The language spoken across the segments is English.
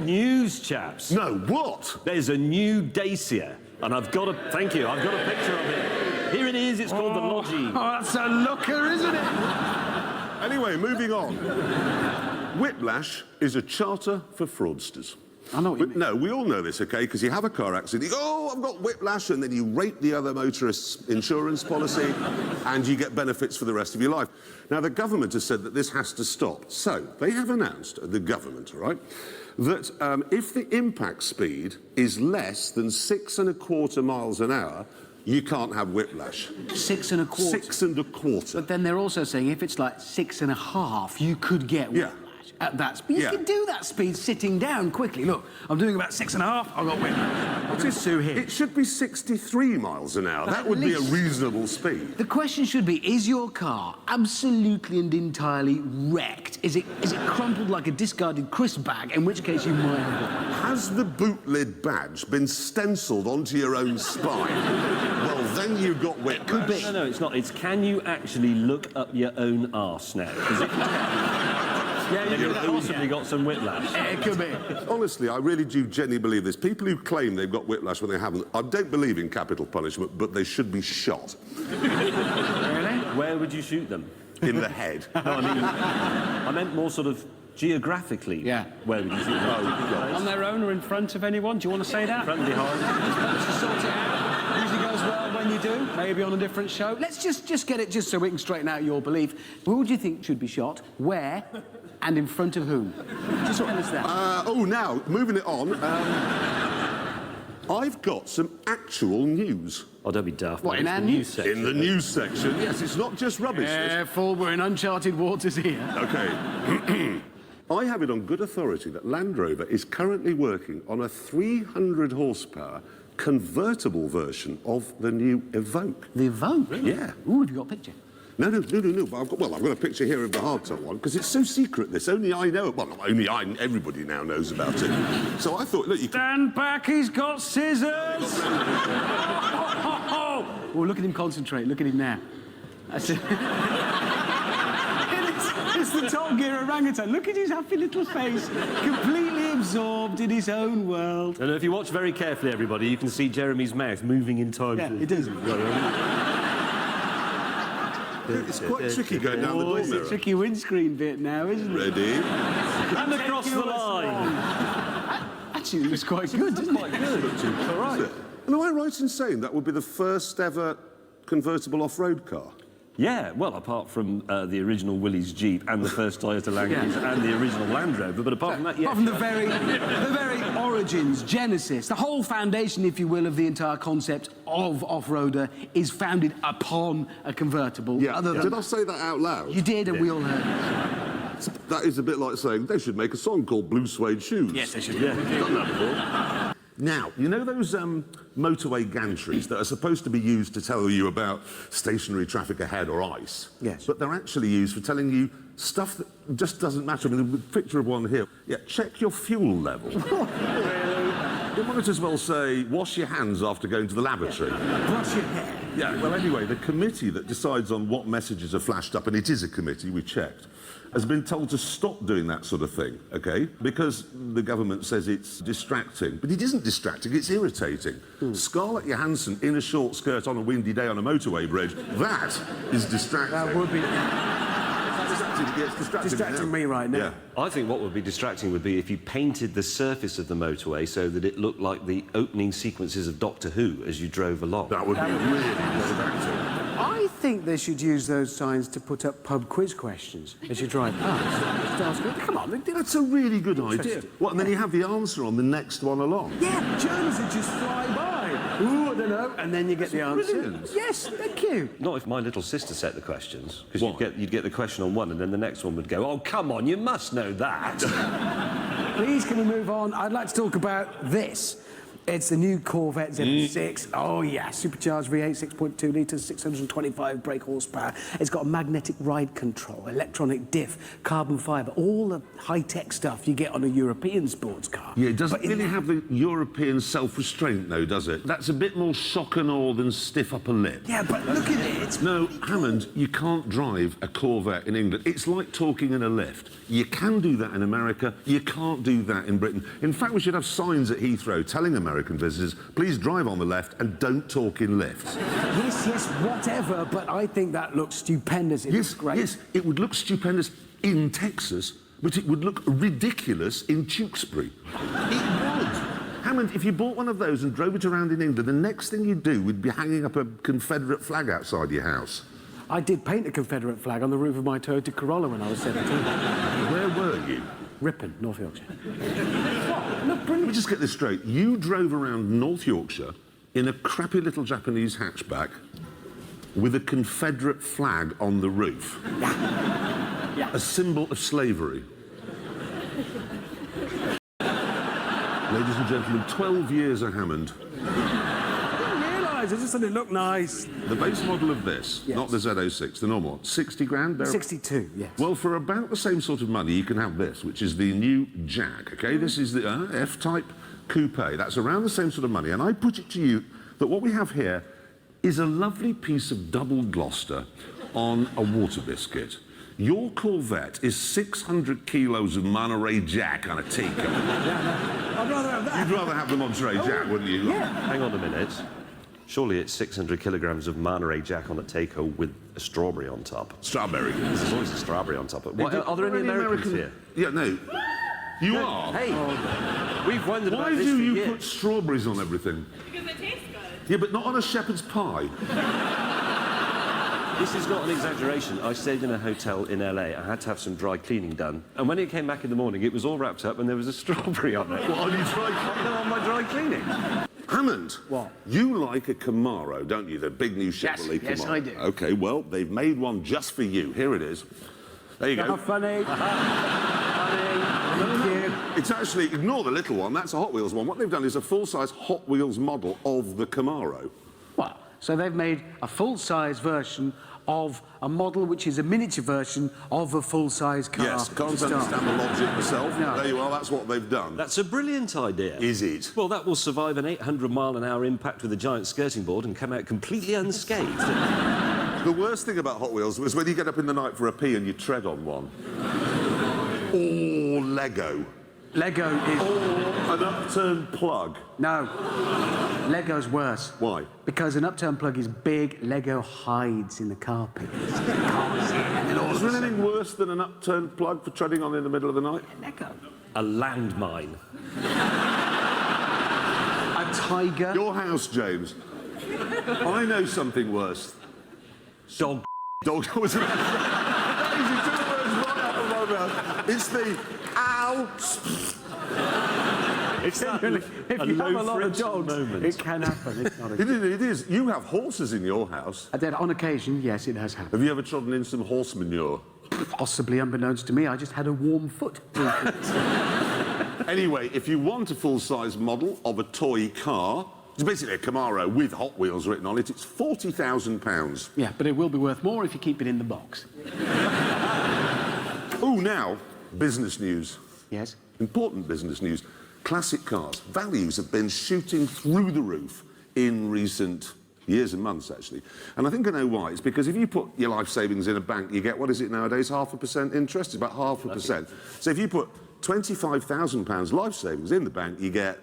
news, chaps. No, what? There's a new Dacia, and I've got a... Thank you, I've got a picture of it. Here it is, it's called the Logi. Oh, that's a looker, isn't it? Anyway, moving on. Whiplash is a charter for fraudsters. I know what you mean. No, we all know this, OK? Because you have a car accident, you go, oh, I've got whiplash, and then you rate the other motorist's insurance policy, and you get benefits for the rest of your life. Now, the government has said that this has to stop. So, they have announced, the government, all right, that if the impact speed is less than 6¼ miles an hour, you can't have whiplash. 6¼ 6¼ But then they're also saying if it's like 6½, you could get whiplash at that speed. You can do that speed sitting down quickly. Look, I'm doing about 6½, I've got whiplash. What's this Sue here? It should be 63 miles an hour. That would be a reasonable speed. The question should be, is your car absolutely and entirely wrecked? Is it crumpled like a discarded crisp bag, in which case you might have whiplash? Has the boot lid badge been stencilled onto your own spine? Well, then you've got whiplash. Could be. No, it's not. It's can you actually look up your own arse now? Because if you can, you've possibly got some whiplash. It could be. Honestly, I really do genuinely believe this. People who claim they've got whiplash when they haven't, I don't believe in capital punishment, but they should be shot. Really? Where would you shoot them? In the head. No, I meant more sort of geographically. Yeah. Where would you shoot them? Oh, God. On their own or in front of anyone? Do you want to say that? Front and behind. Let's just sort it out. Usually goes well when you do. Maybe on a different show. Let's just get it, just so we can straighten out your belief. Who do you think should be shot? Where? And in front of whom? Just tell us that. Oh, now, moving it on, I've got some actual news. Oh, don't be daft. What, mate. in It's our the news news section? In the news section. Yes, it's not just rubbish. Careful, we're in uncharted waters here. OK. I have it on good authority that Land Rover is currently working on a 300 horsepower convertible version of the new Evoque. The Evoque? Really? Yeah. Ooh, have you got a picture? No. But I've got a picture here of the hardtop one, because it's so secret, this. Only I know. Well, not only I, everybody now knows about it. So I thought, look, you can... Stand back, he's got scissors! Oh, look at him concentrate, look at him now. That's it. It's the Top Gear orangutan. Look at his happy little face, completely absorbed in his own world. And if you watch very carefully, everybody, you can see Jeremy's mouth moving in time. Yeah, it does. It's quite tricky going down the door It's mirror. a tricky windscreen bit now, isn't it? Ready? And across the line. Actually, it was quite good, didn't it? Quite good. All right. And am I right in saying that would be the first ever convertible off-road car? Yeah, well, apart from the original Willys Jeep and the first Toyota Land Cruiser and the original Land Rover, but apart from that, yeah. Apart from the very origins, genesis, the whole foundation, if you will, of the entire concept of off-roader is founded upon a convertible. Yeah. Other than Did I say that out loud? You did, and we all heard it. That is a bit like saying they should make a song called Blue Suede Shoes. Yes, they should. Yeah. Done that before. Now, you know those motorway gantries that are supposed to be used to tell you about stationary traffic ahead or ice? Yes. But they're actually used for telling you stuff that just doesn't matter. I mean, the picture of one here. Yeah, check your fuel level. It might as well say, wash your hands after going to the lavatory. Brush your hair. Yeah, well, anyway, the committee that decides on what messages are flashed up, and it is a committee, we checked, has been told to stop doing that sort of thing, OK? Because the government says it's distracting. But it isn't distracting, it's irritating. Scarlett Johansson in a short skirt on a windy day on a motorway bridge, that is distracting. That would be It's distracting me right now. Yeah. I think what would be distracting would be if you painted the surface of the motorway so that it looked like the opening sequences of Doctor Who as you drove along. That would be really distracting. I think they should use those signs to put up pub quiz questions as you drive past. Come on, That's a really good idea. What, and then you have the answer on the next one along? yeah, journalists would just fly by. Ooh, I don't know. And then you get the answer. Brilliant. Yes, thank you. Not if my little sister set the questions, because you'd get the question on one and then the next one would go, oh, come on, you must know that. Please, can we move on? I'd like to talk about this. It's the new Corvette Z6. Oh, yeah. Supercharged V8, 6.2 litres, 625 brake horsepower. It's got a magnetic ride control, electronic diff, carbon fibre, all the high-tech stuff you get on a European sports car. Yeah, it doesn't really have the European self-restraint, though, does it? That's a bit more shock and awe than stiff upper lip. Yeah, but look at it. It's No, Hammond, you can't drive a Corvette in England. It's like talking in a lift. You can do that in America, you can't do that in Britain. In fact, we should have signs at Heathrow telling American visitors, please drive on the left and don't talk in lifts. Yes, whatever, but I think that looks stupendous. It looks great. Yes, it would look stupendous in Texas, but it would look ridiculous in Tewkesbury. It would. Hammond, if you bought one of those and drove it around in England, the next thing you'd do would be hanging up a Confederate flag outside your house. I did paint a Confederate flag on the roof of my Toyota Corolla when I was 17. Where were you? Ripon, North Yorkshire. Let me just get this straight. You drove around North Yorkshire in a crappy little Japanese hatchback with a Confederate flag on the roof. Yeah. A symbol of slavery. Ladies and gentlemen, 12 years of Hammond. I just thought it looked nice. The base model of this, Yes. not the Z06, the normal one, 60 grand? 62, yes. Well, for about the same sort of money, you can have this, which is the new Jag, OK? This is the F-Type Coupe. That's around the same sort of money. And I put it to you that what we have here is a lovely piece of double Gloucester on a water biscuit. Your Corvette is 600 kilos of Monterey Jack on a teacup. I'd rather have that. You'd rather have the Monterey Jack, wouldn't you? Yeah. Hang on a minute. Surely it's 600 kilograms of Monterey Jack on a Takeo with a strawberry on top. Strawberry. There's always a strawberry on top. What, are there any Americans here? Yeah, no. You are? Hey, we've wondered Why about this do for you years. put strawberries on everything? Because it tastes good. Yeah, but not on a shepherd's pie. This is not an exaggeration. I stayed in a hotel in LA. I had to have some dry cleaning done. And when it came back in the morning, it was all wrapped up and there was a strawberry on it. What, on your dry cleaning? No, on my dry cleaning. Hammond. What? You like a Camaro, don't you? The big new Chevrolet Camaro. yes, I do. OK, well, they've made one just for you. Here it is. There you go. How funny. Thank you. It's actually, ignore the little one, that's a Hot Wheels one. What they've done is a full-size Hot Wheels model of the Camaro. Well, so they've made a full-size version of a model which is a miniature version of a full-size car. Yes, can't to start. understand the logic myself. No. There you are, that's what they've done. That's a brilliant idea. Is it? Well, that will survive an 800-mile-an-hour impact with a giant skirting board and come out completely unscathed. The worst thing about Hot Wheels was when you get up in the night for a pee and you tread on one. Or Lego. Lego is... Or an upturned plug. No. Lego's worse. Why? Because an upturned plug is big, Lego hides in the carpet. Is there anything worse than an upturned plug for treading on in the middle of the night? Lego. A landmine. A tiger. Your house, James. I know something worse. Dog. Dog was that is two words right out of my mouth. It's the ow. It's that If you have a lot of dogs, moment. it can happen. It's not a... It is. You have horses in your house. On occasion, yes, it has happened. Have you ever trodden in some horse manure? Possibly unbeknownst to me, I just had a warm foot. Anyway, if you want a full-size model of a toy car, it's basically a Camaro with Hot Wheels written on it, it's £40,000. Yeah, but it will be worth more if you keep it in the box. Oh, now, business news. Yes? Important business news. Classic cars. Values have been shooting through the roof in recent years and months, actually. And I think I know why. It's because if you put your life savings in a bank, you get, what is it nowadays, 0.5% interest? It's about 0.5%. So if you put £25,000 life savings in the bank, you get...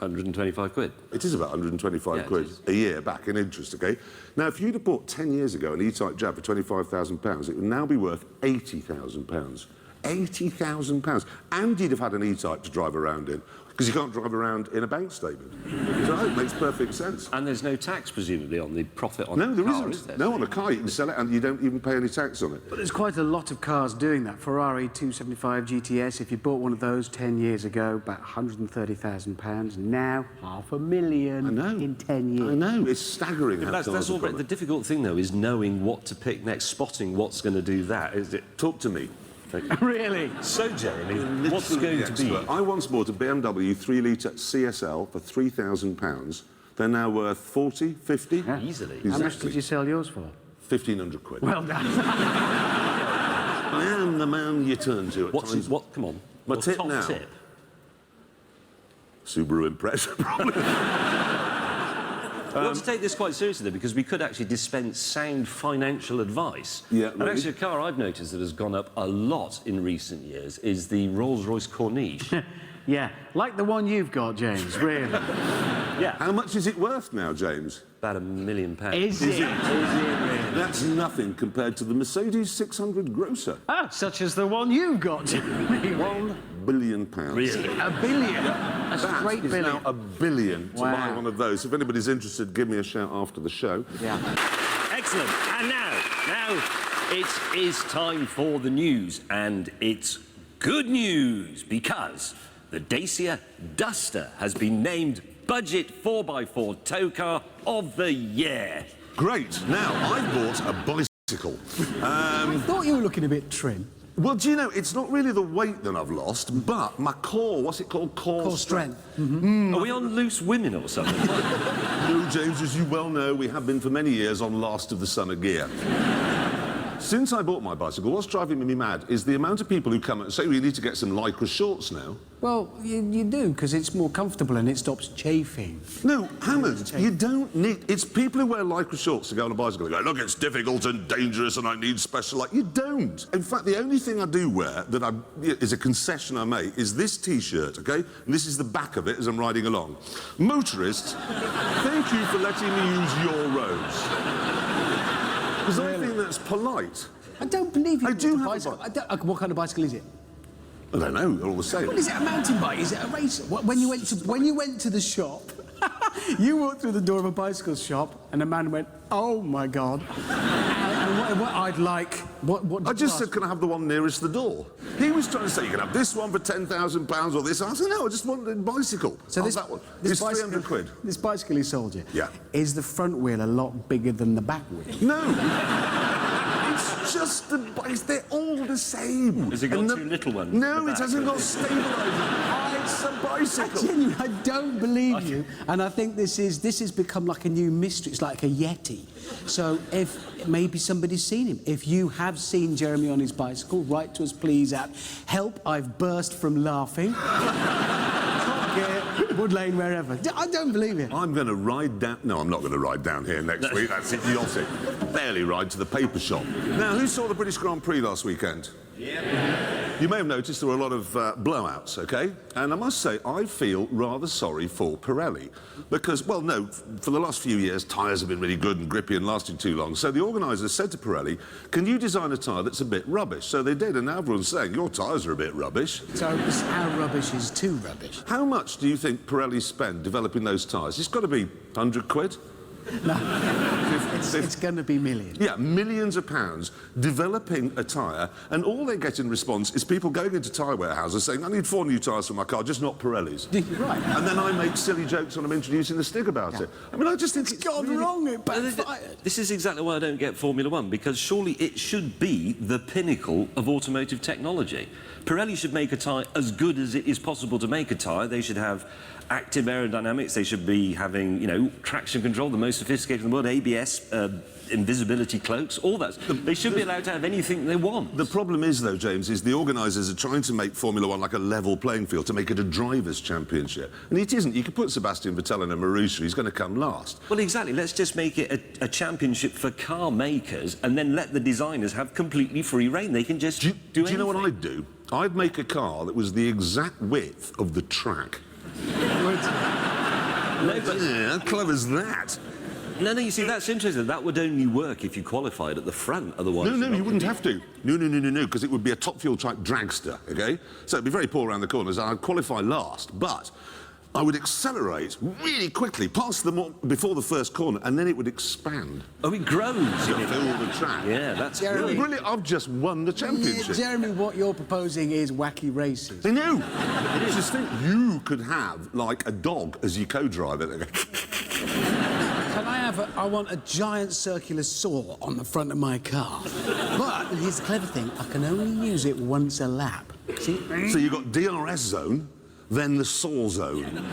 125 quid. It is about 125 quid a year back in interest, OK? Now, if you'd have bought 10 years ago an E-Type Jab for £25,000, it would now be worth £80,000. £80,000. And you'd have had an E-Type to drive around in, because you can't drive around in a bank statement. So it makes perfect sense. And there's no tax, presumably, on the profit on No, the there car, isn't. is there? No, on a car you can sell it and you don't even pay any tax on it. But there's quite a lot of cars doing that. Ferrari 275 GTS, if you bought one of those 10 years ago, about £130,000. Now, £500,000 I know. in 10 years. I know, it's staggering how That's cars all have right. gone The up. difficult thing, though, is knowing what to pick next, spotting what's going to do that. Is it? Talk to me. Really? So, Jeremy, what's Literally going the to be? expert. I once bought a BMW 3-litre CSL for £3,000. They're now worth 40, 50? Easily. How much did you sell yours for? 1,500 quid. Well done. I am the man you turn to at times. Come on. My Your tip top now. tip. Subaru Impreza, probably. We want to take this quite seriously, though, because we could actually dispense sound financial advice. Yeah, And maybe. actually, a car I've noticed that has gone up a lot in recent years is the Rolls-Royce Corniche. Yeah, like the one you've got, James, really. Yeah. How much is it worth now, James? About £1 million. Is it? Is it really? That's nothing compared to the Mercedes 600 grosser. Ah, such as the one you've got, Jeremy. £1 billion. Really? A billion? That's a That great is billion. now $1 billion to Wow. buy one of those. If anybody's interested, give me a shout after the show. Yeah. Excellent. And now it is time for the news. And it's good news because the Dacia Duster has been named Budget 4x4 Tow Car of the Year. Great. Now, I've bought a bicycle. I thought you were looking a bit trim. Well, do you know, it's not really the weight that I've lost, but my core, what's it called? Core strength. Are we on Loose Women or something? No, James, as you well know, we have been for many years on last of the summer gear. Since I bought my bicycle, what's driving me mad is the amount of people who come and say, we need to get some Lycra shorts now. Well, you do, because it's more comfortable and it stops chafing. No, Hammond, you don't need... It's people who wear Lycra shorts to go on a bicycle and go, look, it's difficult and dangerous and I need special... You don't. In fact, the only thing I do wear that is a concession I make is this T-shirt, OK? And this is the back of it as I'm riding along. Motorists, thank you for letting me use your roads. Because I think that's polite. I don't believe you. I do bought have a bicycle. bike. What kind of bicycle is it? I don't know, they're all the same. What is it? A mountain bike? Is it a racer? When you went to the shop, you walked through the door of a bicycle shop, and a man went, "Oh my God!" and what I'd like. What I did you just said, ask? can I have the one nearest the door? He was trying to say, you can have this one for £10,000 or this. I said, no, I just wanted a bicycle. So this, that one. this It's bicycle, 300 quid. This bicycle he sold you. Yeah. Is the front wheel a lot bigger than the back wheel? No. It's just the bikes. They're all the same. Has it got And two little ones? No, at the it back? hasn't got stabilisers. It's a bicycle. Genuinely, I don't believe you, and I think this has become like a new mystery. It's like a Yeti. So if maybe somebody's seen him, if you have seen Jeremy on his bicycle, write to us please at help. I've burst from laughing. Wood Lane, wherever. I don't believe it. I'm going to ride down... No, I'm not going to ride down here next week. That's idiotic. Barely ride to the paper shop. Now, who saw the British Grand Prix last weekend? Yeah. You may have noticed there were a lot of blowouts, OK? And I must say, I feel rather sorry for Pirelli. Because, well, no, for the last few years, tyres have been really good and grippy and lasting too long. So the organisers said to Pirelli, can you design a tyre that's a bit rubbish? So they did, and now everyone's saying, your tyres are a bit rubbish. So how rubbish is too rubbish? How much do you think Pirelli spend developing those tyres? It's got to be 100 quid. No, it's going to be millions. Yeah, millions of pounds developing a tyre, and all they get in response is people going into tyre warehouses saying, I need 4 new tyres for my car, just not Pirelli's. Right. And then I make silly jokes when I'm introducing the stick about it. I mean, I just think it's gone really... wrong. It backfired. This is exactly why I don't get Formula One, because surely it should be the pinnacle of automotive technology. Pirelli should make a tyre as good as it is possible to make a tyre. They should have active aerodynamics. They should be having, you know, traction control, the most sophisticated in the world, ABS, invisibility cloaks, all that. They should be allowed to have anything they want. The problem is, though, James, is the organisers are trying to make Formula One like a level playing field, to make it a drivers' championship. And it isn't. You could put Sebastian Vettel in a Marussia, he's going to come last. Well, exactly. Let's just make it a championship for car makers and then let the designers have completely free reign. They can just do anything. Do you know what I'd do? I'd make a car that was the exact width of the track. No, but Yeah, how clever is that? no, you see, that's interesting. That would only work if you qualified at the front, otherwise... No, you wouldn't have to. No, because it would be a top fuel type dragster, OK? So it'd be very poor around the corners, and I'd qualify last, but I would accelerate really quickly past them before the first corner, and then it would expand. Oh, it grows. To fill the track. Yeah, that's Jeremy. brilliant. Brilliant, I've just won the championship. Jeremy, what you're proposing is wacky races. I know. Just think, you could have, like, a dog as your co-driver. Can I I want a giant circular saw on the front of my car. But here's the clever thing, I can only use it once a lap. See? So you've got DRS zone, then the saw zone.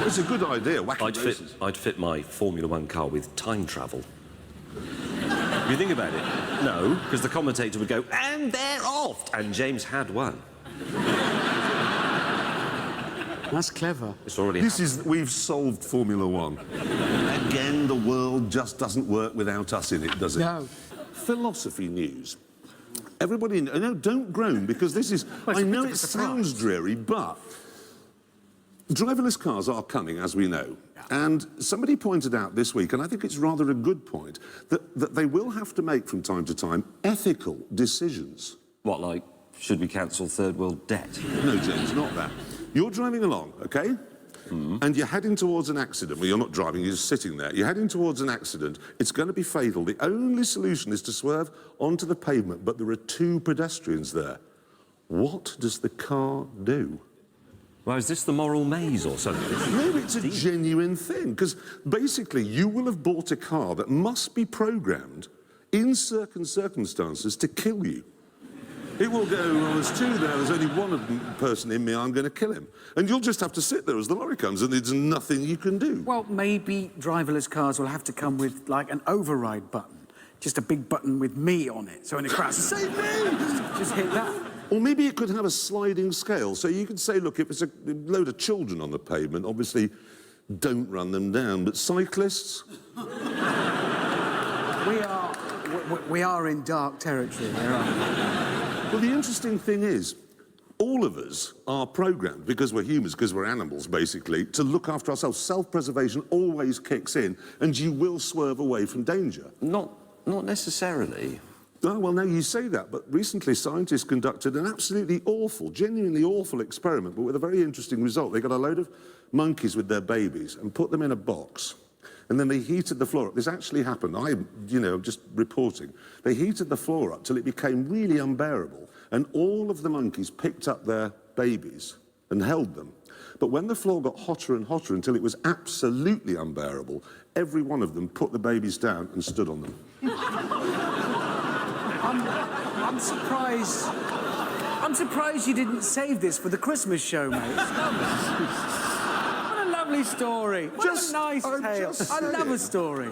It's a good idea, wacky races. I'd fit my Formula One car with time travel. You think about it? No, because the commentator would go, and they're off! And James had won. That's clever. It's already happened. We've solved Formula One. Again, the world just doesn't work without us in it, does it? No. Philosophy news. Everybody, no, don't groan, because this is... I know it sounds dreary, but driverless cars are coming, as we know. And somebody pointed out this week, and I think it's rather a good point, that they will have to make from time to time ethical decisions. What, like, should we cancel third world debt? No, James, not that. You're driving along, OK? And you're heading towards an accident. Well, you're not driving, you're just sitting there. You're heading towards an accident. It's going to be fatal. The only solution is to swerve onto the pavement, but there are 2 pedestrians there. What does the car do? Well, is this the moral maze or something? No, it's a genuine thing, because basically you will have bought a car that must be programmed in certain circumstances to kill you. It will go, well, there's 2 there, there's only one person in me, I'm going to kill him. And you'll just have to sit there as the lorry comes, and there's nothing you can do. Well, maybe driverless cars will have to come with, like, an override button. Just a big button with me on it. So when it crashes, save me! Just hit that. Or maybe it could have a sliding scale, so you could say, look, if it's a load of children on the pavement, obviously don't run them down, but cyclists? We are in dark territory here, aren't we? Well, the interesting thing is, all of us are programmed, because we're humans, because we're animals, basically, to look after ourselves. Self-preservation always kicks in, and you will swerve away from danger. Not necessarily. Oh, well, no, you say that, but recently scientists conducted an absolutely awful, genuinely awful experiment, but with a very interesting result. They got a load of monkeys with their babies and put them in a box, and then they heated the floor up. This actually happened. I'm just reporting. They heated the floor up till it became really unbearable, and all of the monkeys picked up their babies and held them. But when the floor got hotter and hotter until it was absolutely unbearable, every one of them put the babies down and stood on them. I'm surprised. I'm surprised you didn't save this for the Christmas show, mate. What a lovely story. What a nice tale. I love a story.